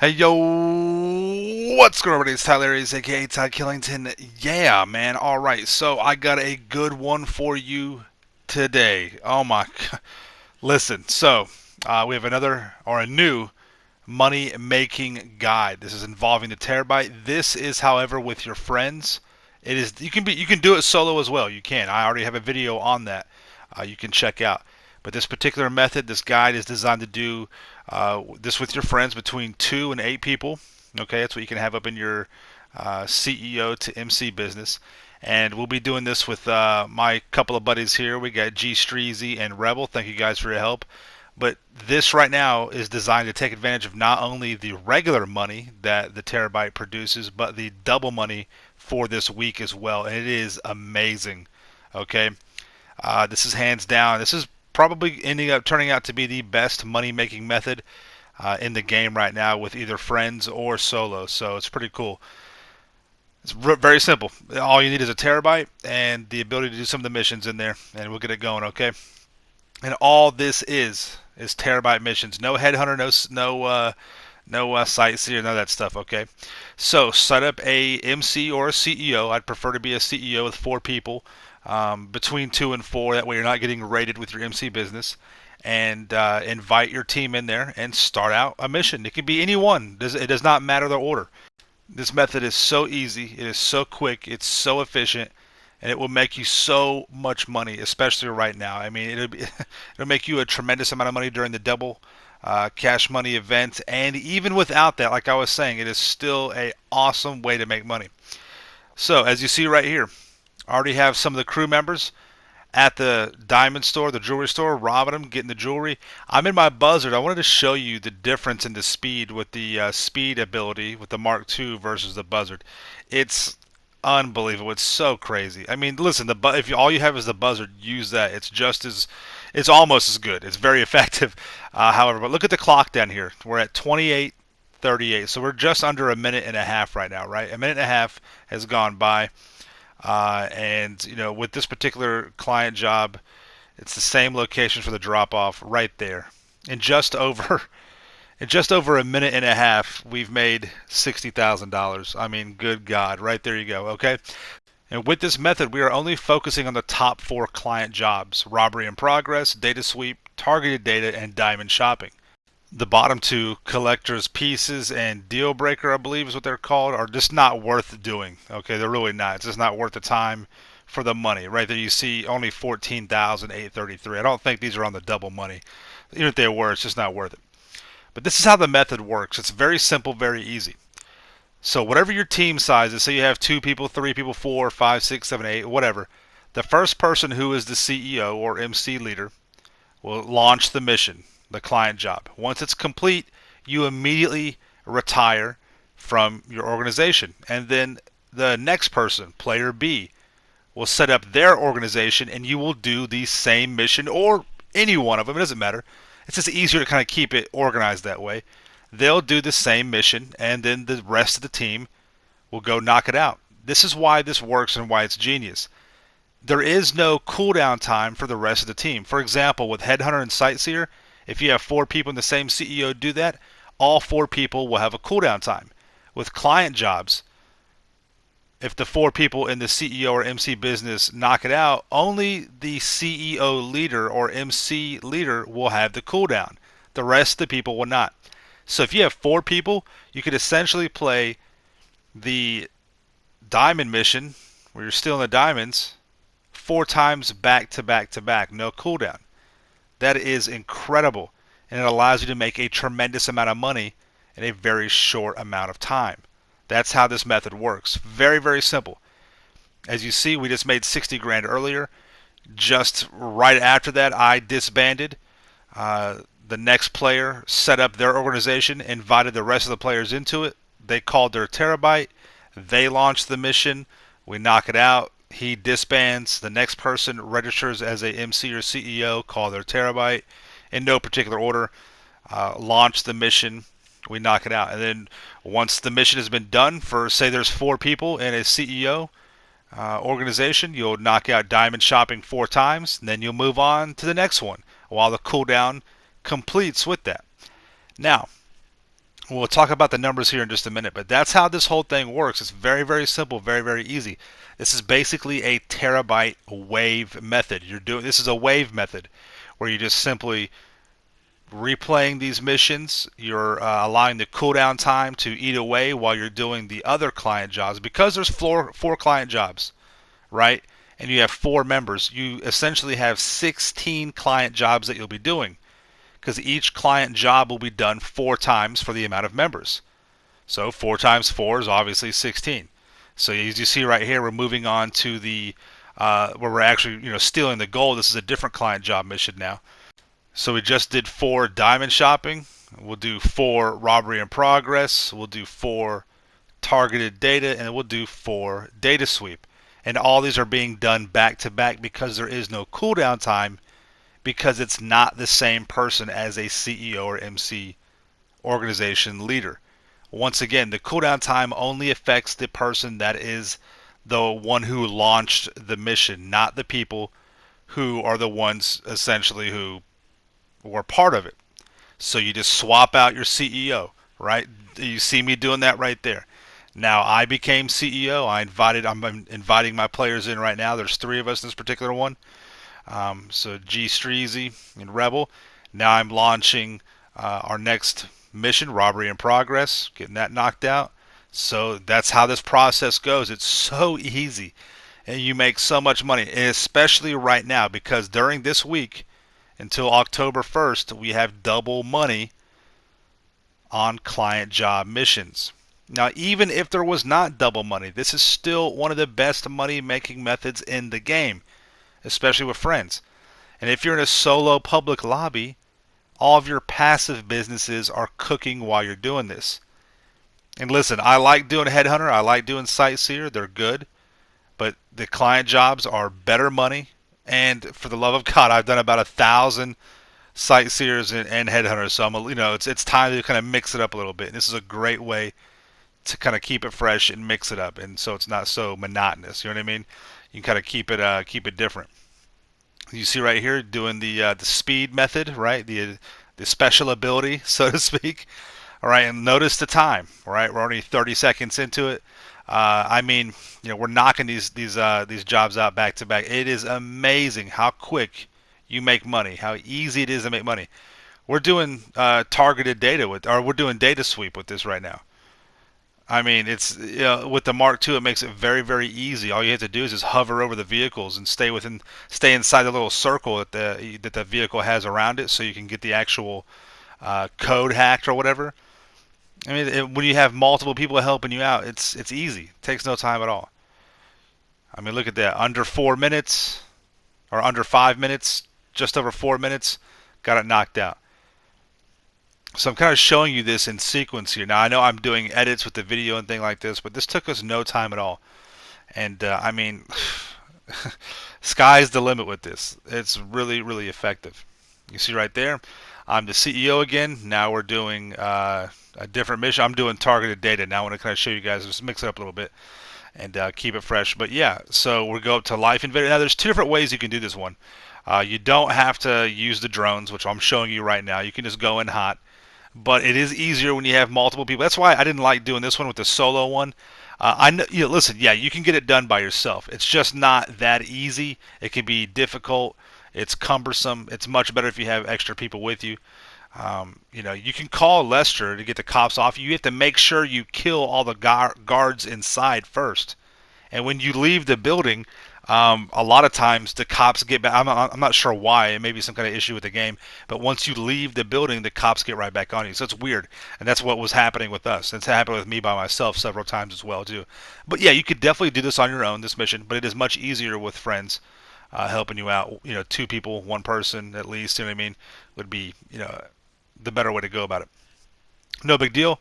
Hey yo, what's going on everybody? It's Tylarious, aka Ty Killington. Yeah, man. Alright, so I got a good one for you today. Oh my god. Listen, so we have a new money making guide. This is involving the terabyte. This is, however, with your friends. You can do it solo as well. You can. I already have a video on that. You can check out. But this particular method, this guide is designed to do this with your friends between 2 and 8 people. Okay, that's what you can have up in your CEO to MC business. And we'll be doing this with my couple of buddies here. We got G Streezy and Rebel. Thank you guys for your help. But this right now is designed to take advantage of not only the regular money that the terabyte produces, but the double money for this week as well. And it is amazing. Okay, this is hands down. This is probably ending up turning out to be the best money making method in the game right now with either friends or solo. So it's pretty cool. It's very simple. All you need is a terabyte and the ability to do some of the missions in there, and we'll get it going. Okay. And all this is terabyte missions. No headhunter, no sightseer, none of that stuff. Okay. So set up a MC or a CEO. I'd prefer to be a CEO with 4 people, between 2 and 4. That way you're not getting raided with your MC business. And invite your team in there and start out a mission. It can be any one. It does not matter the order. This method is so easy. It is so quick. It's so efficient, and it will make you so much money, especially right now. I mean, it'll make you a tremendous amount of money during the double cash money event, and even without that, like I was saying, it is still a awesome way to make money. So, as you see right here, I already have some of the crew members at the diamond store, the jewelry store, robbing them, getting the jewelry. I'm in my buzzard. I wanted to show you the difference in the speed with the speed ability with the Mark II versus the buzzard. It's unbelievable. It's so crazy. I mean, listen, if all you have is the buzzard, use that. It's almost as good. It's very effective. However, but look at the clock down here. We're at 28:38, so we're just under a minute and a half right now, right? A minute and a half has gone by. And with this particular client job, it's the same location for the drop off right there. In just over in just over a minute and a half, we've made $60,000. I mean, good God, right there you go. Okay. And with this method, we are only focusing on the top 4 client jobs: robbery in progress, data sweep, targeted data, and diamond shopping. The bottom 2, collector's pieces and deal breaker, I believe is what they're called, are just not worth doing. Okay, they're really not. It's just not worth the time for the money. Right there you see only 14,833. I don't think these are on the double money. Even if they were, it's just not worth it. But this is how the method works. It's very simple, very easy. So whatever your team size is, say you have 2 people, 3 people, 4, 5, 6, 7, 8, whatever. The first person who is the CEO or MC leader will launch the mission, the client job. Once it's complete, you immediately retire from your organization. And then the next person, player B, will set up their organization and you will do the same mission, or any one of them. It doesn't matter. It's just easier to kind of keep it organized that way. They'll do the same mission and then the rest of the team will go knock it out. This is why this works and why it's genius. There is no cooldown time for the rest of the team. For example, with Headhunter and Sightseer, if you have 4 people in the same CEO do that, all 4 people will have a cooldown time. With client jobs, if the 4 people in the CEO or MC business knock it out, only the CEO leader or MC leader will have the cooldown. The rest of the people will not. So if you have 4 people, you could essentially play the diamond mission, where you're still in the diamonds, 4 times back to back to back, no cooldown. That is incredible, and it allows you to make a tremendous amount of money in a very short amount of time. That's how this method works. Very, very simple. As you see, we just made 60 grand earlier. Just right after that, I disbanded. The next player set up their organization, invited the rest of the players into it. They called their terabyte. They launched the mission. We knock it out. He disbands. The next person registers as a MC or CEO, call their terabyte in no particular order. Launch the mission. We knock it out. And then once the mission has been done, for say there's 4 people in a CEO organization, you'll knock out diamond shopping 4 times, and then you'll move on to the next one while the cooldown completes with that. Now, We'll talk about the numbers here in just a minute, but that's how this whole thing works. It's very, very simple, very, very easy. This is basically a terabyte wave method. This is a wave method where you just simply replaying these missions. You're allowing the cooldown time to eat away while you're doing the other client jobs. Because there's four client jobs, right? And you have four members. You essentially have 16 client jobs that you'll be doing, because each client job will be done 4 times for the amount of members. So 4 times 4 is obviously 16. So as you see right here, we're moving on to the where we're actually stealing the gold. This is a different client job mission now. So we just did 4 diamond shopping. We'll do 4 robbery in progress. We'll do 4 targeted data, and we'll do 4 data sweep. And all these are being done back to back because there is no cooldown time, because it's not the same person as a CEO or MC organization leader. Once again, the cooldown time only affects the person that is the one who launched the mission, not the people who are the ones essentially who were part of it. So you just swap out your CEO, right? You see me doing that right there. Now I became CEO. I'm inviting my players in right now. There's 3 of us in this particular one. So G Streezy and Rebel. Now I'm launching our next mission, Robbery in Progress, getting that knocked out. So that's how this process goes. It's so easy, and you make so much money, especially right now, because during this week until October 1st, we have double money on client job missions. Now, even if there was not double money, this is still one of the best money making methods in the game, especially with friends. And if you're in a solo public lobby, all of your passive businesses are cooking while you're doing this. And listen, I like doing Headhunter, I like doing Sightseer, they're good, but the client jobs are better money. And for the love of God, I've done about 1,000 Sightseers and Headhunters, so it's time to kind of mix it up a little bit. And this is a great way to kind of keep it fresh and mix it up, and so it's not so monotonous. You know what I mean? You can kind of keep it different. You see right here doing the speed method, right? The special ability, so to speak. All right, and notice the time. All right, we're only 30 seconds into it. I mean, we're knocking these jobs out back to back. It is amazing how quick you make money, how easy it is to make money. We're doing targeted data or we're doing data sweep with this right now. I mean, it's with the Mark II, it makes it very, very easy. All you have to do is just hover over the vehicles and stay inside the little circle that the vehicle has around it, so you can get the actual code hacked or whatever. I mean, when you have multiple people helping you out, it's easy. It takes no time at all. I mean, look at that. Under 4 minutes, or under 5 minutes, just over 4 minutes, got it knocked out. So I'm kind of showing you this in sequence here. Now I know I'm doing edits with the video and thing like this, but this took us no time at all. And I mean, sky's the limit with this. It's really, really effective. You see right there, I'm the CEO again. Now we're doing a different mission. I'm doing targeted data. Now I want to kind of show you guys, just mix it up a little bit and keep it fresh. But yeah, so we'll go up to Life Invader. Now there's 2 different ways you can do this one. You don't have to use the drones, which I'm showing you right now. You can just go in hot. But it is easier when you have multiple people. That's why I didn't like doing this one with the solo one. I know, listen, yeah, you can get it done by yourself. It's just not that easy. It can be difficult. It's cumbersome. It's much better if you have extra people with you. You can call Lester to get the cops off you. You have to make sure you kill all the guards inside first. And when you leave the building, a lot of times the cops get back. I'm not sure why. It may be some kind of issue with the game. But once you leave the building, the cops get right back on you. So it's weird. And that's what was happening with us. It's happened with me by myself several times as well, too. But yeah, you could definitely do this on your own, this mission. But it is much easier with friends helping you out. 2 people, 1 person at least, you know what I mean, would be, the better way to go about it. No big deal.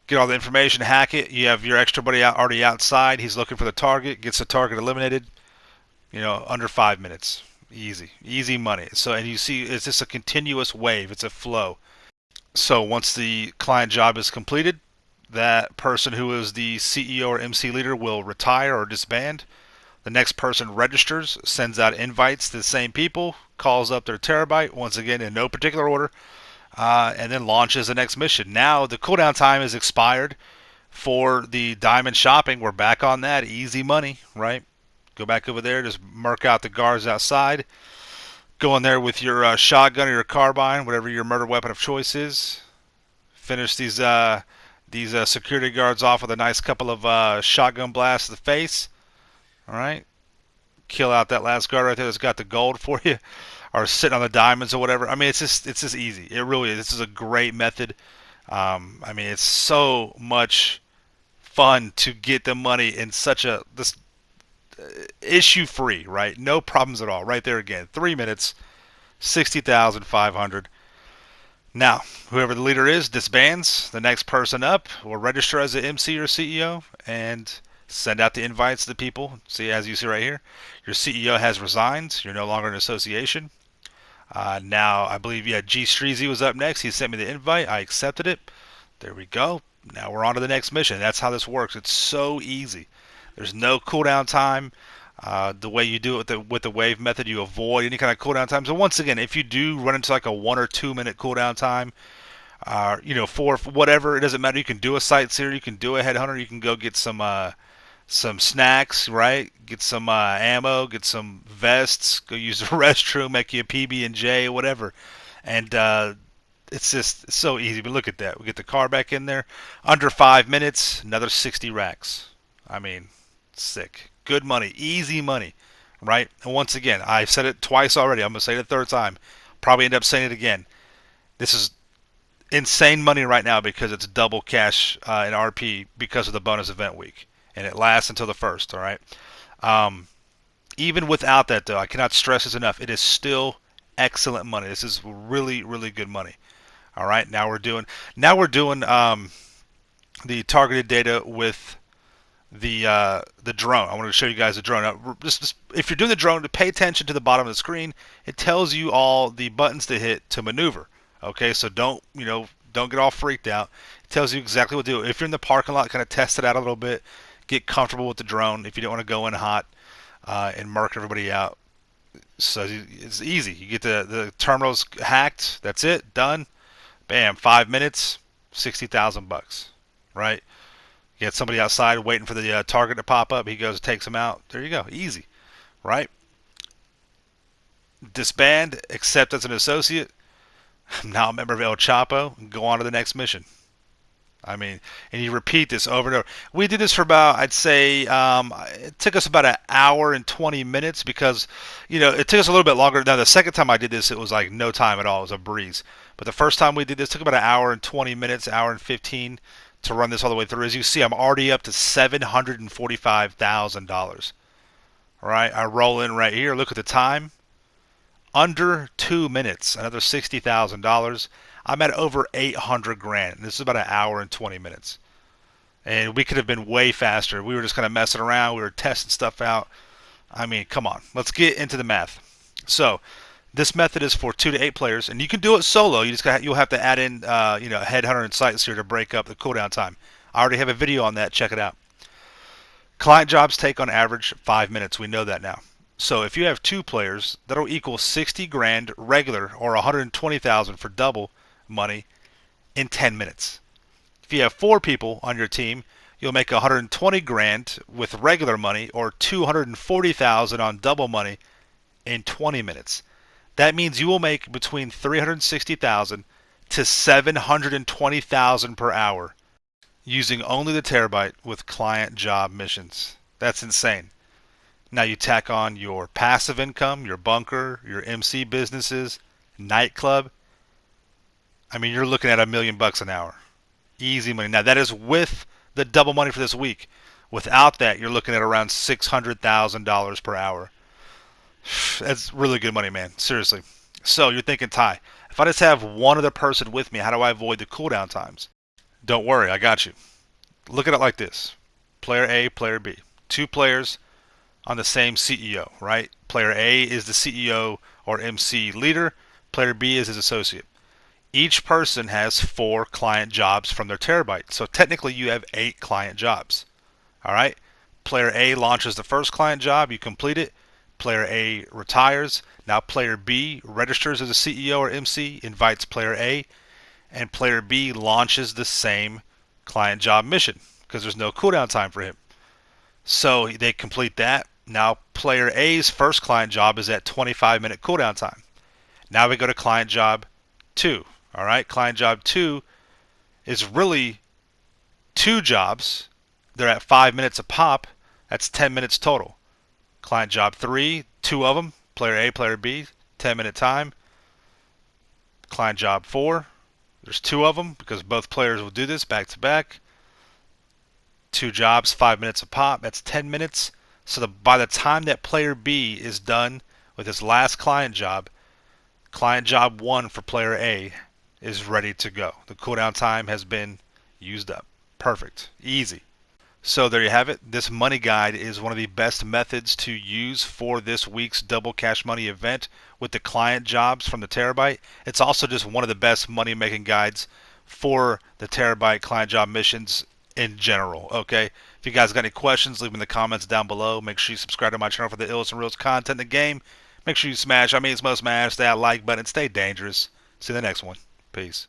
Get all the information, hack it. You have your extra buddy already outside. He's looking for the target, gets the target eliminated. Under 5 minutes. Easy money. So, and you see, it's just a continuous wave. It's a flow. So once the client job is completed, that person who is the CEO or MC leader will retire or disband. The next person registers, sends out invites to the same people, calls up their terabyte, once again in no particular order. and then launches the next mission. Now the cooldown time is expired for the diamond shopping. We're back on that. Easy money, right? Go back over there, just murk out the guards outside. Go in there with your shotgun or your carbine, whatever your murder weapon of choice is. Finish these security guards off with a nice couple of shotgun blasts to the face. All right, kill out that last guard right there that's got the gold for you, or sitting on the diamonds or whatever. I mean, it's just easy. It really is. This is a great method. I mean, it's so much fun to get the money in such a this issue free, right? No problems at all. Right there again, 3 minutes, 60,500. Now, whoever the leader is disbands. The next person up will register as the MC or CEO and send out the invites to the people. See, as you see right here, your CEO has resigned. You're no longer in association. Now, I believe, yeah, G. Streezy was up next. He sent me the invite. I accepted it. There we go. Now we're on to the next mission. That's how this works. It's so easy. There's no cooldown time. The way you do it with the wave method, you avoid any kind of cooldown time. So once again, if you do run into like a 1 or 2 minute cooldown time, for whatever, it doesn't matter. You can do a sightseer, you can do a headhunter, you can go get some snacks, right? Get some ammo, get some vests, go use the restroom, make you a PB and J, whatever, and it's just so easy. But look at that, we get the car back in there, under 5 minutes, another 60 racks. I mean, sick. Good money, easy money, right? And once again, I've said it twice already. I'm going to say it a third time. Probably end up saying it again. This is insane money right now because it's double cash in RP because of the bonus event week. And it lasts until the 1st, all right? Even without that, though, I cannot stress this enough. It is still excellent money. This is really, really good money. All right, now we're doing the targeted data with the drone. I wanted to show you guys the drone. Now, just if you're doing the drone, to pay attention to the bottom of the screen. It tells you all the buttons to hit to maneuver. Okay, so don't get all freaked out. It tells you exactly what to do. If you're in the parking lot, kind of test it out a little bit. Get comfortable with the drone. If you don't want to go in hot and mark everybody out, so it's easy. You get the terminals hacked. That's it. Done. Bam. 5 minutes. $60,000. Right. You had somebody outside waiting for the target to pop up. He goes, takes him out. There you go. Easy, right? Disband, accept as an associate. I'm now a member of El Chapo. And go on to the next mission. I mean, and you repeat this over and over. We did this for about, I'd say, it took us about an hour and 20 minutes because, it took us a little bit longer. Now, the second time I did this, it was like no time at all. It was a breeze. But the first time we did this, it took about an hour and 20 minutes, hour and 15 to run this all the way through. As you see, I'm already up to $745,000. All right, I roll in right here. Look at the time. Under 2 minutes, another $60,000. I'm at over 800 grand. This is about an hour and 20 minutes. And we could have been way faster. We were just kind of messing around. We were testing stuff out. I mean, come on. Let's get into the math. So, this method is for 2 to 8 players, and you can do it solo. You'll have to add in headhunter and sightseer to break up the cooldown time. I already have a video on that. Check it out. Client jobs take on average 5 minutes. We know that now. So if you have 2 players, that'll equal 60 grand regular or 120,000 for double money in 10 minutes. If you have 4 people on your team, you'll make 120 grand with regular money or 240,000 on double money in 20 minutes. That means you will make between 360,000 to 720,000 per hour using only the terabyte with client job missions. That's insane. Now you tack on your passive income, your bunker, your MC businesses, nightclub. I mean, you're looking at $1 million an hour. Easy money. Now that is with the double money for this week. Without that, you're looking at around $600,000 per hour. That's really good money, man. Seriously. So you're thinking, Ty, if I just have one other person with me, how do I avoid the cooldown times? Don't worry, I got you. Look at it like this. Player A, player B. 2 players on the same CEO, right? Player A is the CEO or MC leader. Player B is his associate. Each person has 4 client jobs from their terabyte. So technically you have 8 client jobs. All right? Player A launches the first client job. You complete it. Player A retires. Now player B registers as a CEO or MC, invites player A. and player B launches the same client job mission because there's no cooldown time for him. So they complete that. Now player A's first client job is at 25-minute cooldown time. Now we go to client job 2. All right, client job 2 is really 2 jobs. They're at 5 minutes a pop. That's 10 minutes total. Client job 3, 2 of them, player A, player B, 10-minute time. Client job 4, there's 2 of them because both players will do this back to back. 2 jobs, 5 minutes a pop. That's 10 minutes. So by the time that player B is done with his last client job 1 for player A is ready to go. The cooldown time has been used up. Perfect. Easy. So there you have it. This money guide is one of the best methods to use for this week's Double Cash Money event with the client jobs from the Terabyte. It's also just one of the best money making guides for the Terabyte client job missions in general. Okay, if you guys got any questions, leave them in the comments down below. Make sure you subscribe to my channel for the illest and realest content in the game. Make sure you smash that like button. Stay dangerous. See you in the next one. Peace.